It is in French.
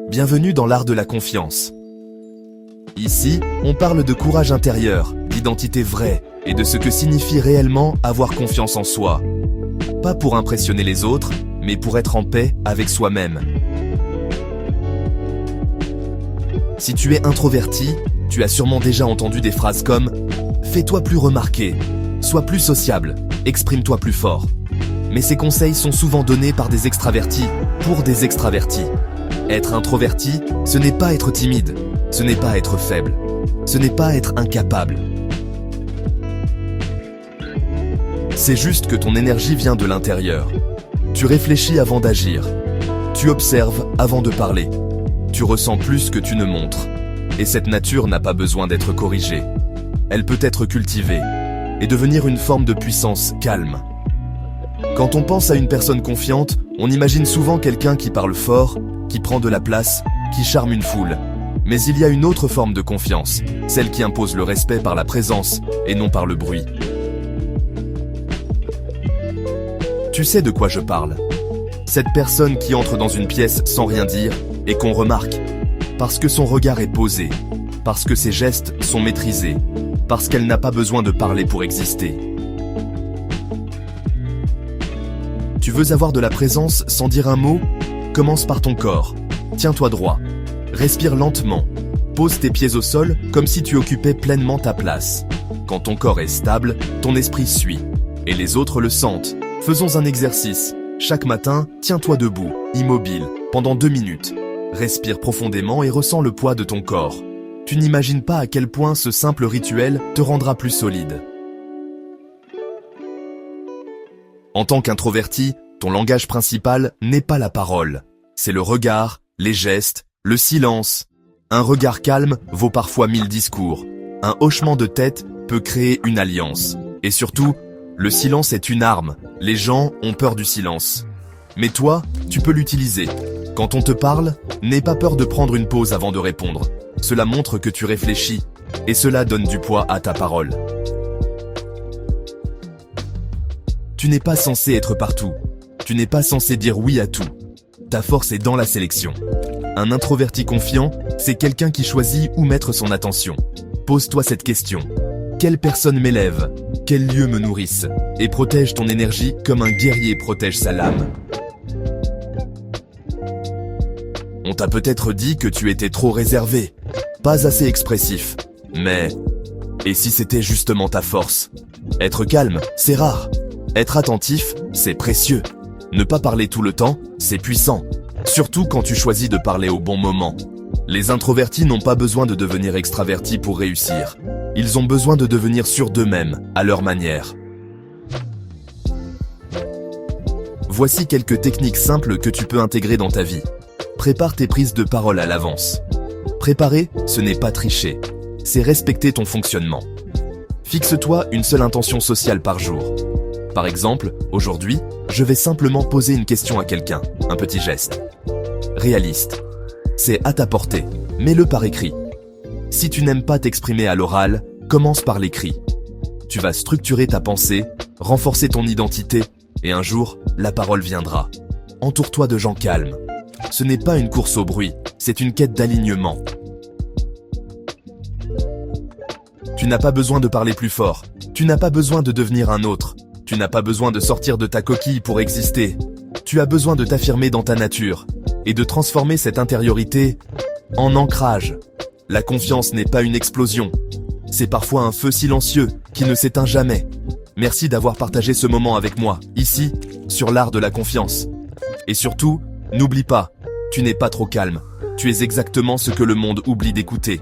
Bienvenue dans l'art de la confiance. Ici, on parle de courage intérieur, d'identité vraie et de ce que signifie réellement avoir confiance en soi. Pas pour impressionner les autres, mais pour être en paix avec soi-même. Si tu es introverti, tu as sûrement déjà entendu des phrases comme « Fais-toi plus remarquer »,« Sois plus sociable »,« Exprime-toi plus fort ». Mais ces conseils sont souvent donnés par des extravertis pour des extravertis. Être introverti, ce n'est pas être timide, ce n'est pas être faible, ce n'est pas être incapable. C'est juste que ton énergie vient de l'intérieur. Tu réfléchis avant d'agir. Tu observes avant de parler. Tu ressens plus que tu ne montres. Et cette nature n'a pas besoin d'être corrigée. Elle peut être cultivée et devenir une forme de puissance calme. Quand on pense à une personne confiante, on imagine souvent quelqu'un qui parle fort, qui prend de la place, qui charme une foule. Mais il y a une autre forme de confiance, celle qui impose le respect par la présence et non par le bruit. Tu sais de quoi je parle. Cette personne qui entre dans une pièce sans rien dire et qu'on remarque, parce que son regard est posé, parce que ses gestes sont maîtrisés, parce qu'elle n'a pas besoin de parler pour exister. Tu veux avoir de la présence sans dire un mot ? Commence par ton corps. Tiens-toi droit. Respire lentement. Pose tes pieds au sol comme si tu occupais pleinement ta place. Quand ton corps est stable, ton esprit suit. Et les autres le sentent. Faisons un exercice. Chaque matin, tiens-toi debout, immobile, pendant 2 minutes. Respire profondément et ressens le poids de ton corps. Tu n'imagines pas à quel point ce simple rituel te rendra plus solide. En tant qu'introverti, ton langage principal n'est pas la parole. C'est le regard, les gestes, le silence. Un regard calme vaut parfois 1000 discours. Un hochement de tête peut créer une alliance. Et surtout, le silence est une arme. Les gens ont peur du silence. Mais toi, tu peux l'utiliser. Quand on te parle, n'aie pas peur de prendre une pause avant de répondre. Cela montre que tu réfléchis. Et cela donne du poids à ta parole. Tu n'es pas censé être partout. Tu n'es pas censé dire oui à tout. Ta force est dans la sélection. Un introverti confiant, c'est quelqu'un qui choisit où mettre son attention. Pose-toi cette question. Quelle personne m'élève ? Quels lieux me nourrissent ? Et protège ton énergie comme un guerrier protège sa lame. On t'a peut-être dit que tu étais trop réservé, pas assez expressif. Mais, et si c'était justement ta force ? Être calme, c'est rare. Être attentif, c'est précieux. Ne pas parler tout le temps, c'est puissant. Surtout quand tu choisis de parler au bon moment. Les introvertis n'ont pas besoin de devenir extravertis pour réussir. Ils ont besoin de devenir sûrs d'eux-mêmes, à leur manière. Voici quelques techniques simples que tu peux intégrer dans ta vie. Prépare tes prises de parole à l'avance. Préparer, ce n'est pas tricher. C'est respecter ton fonctionnement. Fixe-toi une seule intention sociale par jour. Par exemple, aujourd'hui, je vais simplement poser une question à quelqu'un, un petit geste. Réaliste. C'est à ta portée, mets-le par écrit. Si tu n'aimes pas t'exprimer à l'oral, commence par l'écrit. Tu vas structurer ta pensée, renforcer ton identité, et un jour, la parole viendra. Entoure-toi de gens calmes. Ce n'est pas une course au bruit, c'est une quête d'alignement. Tu n'as pas besoin de parler plus fort, tu n'as pas besoin de devenir un autre. Tu n'as pas besoin de sortir de ta coquille pour exister. Tu as besoin de t'affirmer dans ta nature et de transformer cette intériorité en ancrage. La confiance n'est pas une explosion. C'est parfois un feu silencieux qui ne s'éteint jamais. Merci d'avoir partagé ce moment avec moi, ici, sur l'art de la confiance. Et surtout, n'oublie pas, tu n'es pas trop calme. Tu es exactement ce que le monde oublie d'écouter.